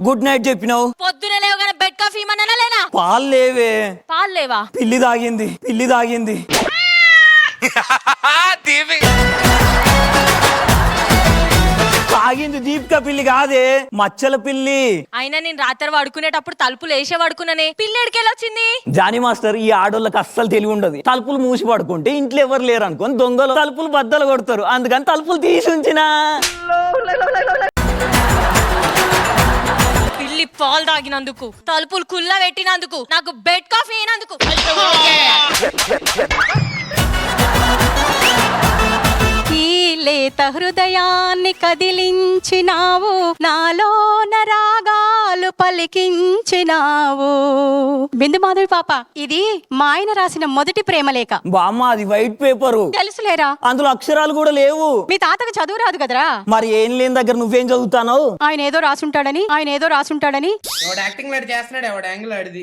Good night చెప్పినావు? పొద్దునే లేవగానే బెడ్ కాఫీ ఇమ్మన్నా లేనా? పాలు లేవే. పాలు లేవా? పిల్లి తాగింది తాగింది దీపిక పిల్లి కాదే, మచ్చల పిల్లి. అయినా నేను రాత్రి పడుకునేటప్పుడు తలుపులు వేసే పడుకున్నానే, పిల్లి ఎడికెళ్ళొచ్చింది? జానీ మాస్టర్, ఈ ఆడోళ్ళకి అస్సలు తెలివి ఉండదు. తలుపులు మూసి పడుకుంటే ఇంట్లో ఎవరు లేరు అనుకోని దొంగలు తలుపులు బద్దలు కొడతారు, అందుకని తలుపులు తీసి ఉంచినా. పిల్లి పాలు తాగినందుకు, తలుపులు కుల్లా పెట్టినందుకు, నాకు బెడ్ కాఫీ అయినందుకు. ఈ లేత హృదయాన్ని కదిలించినావు, నాలో నరాగాలు పలికించినావు. బిందు మాధవి పాప, ఇది మా ఆయన రాసిన మొదటి ప్రేమలేఖ. బామ్మ, అది వైట్ పేపరు. తెలుసులేరా, అందులో అక్షరాలు కూడా లేవు. మీ తాతకు చదువు రాదు కదరా. మరి ఏం లేని దగ్గర నువ్వేం చదువుతావు? ఆయన ఏదో రాసుంటాడని యాక్టింగ్ చేస్తున్నాడు, ఎవడు యాంగిల్ ఆడిది.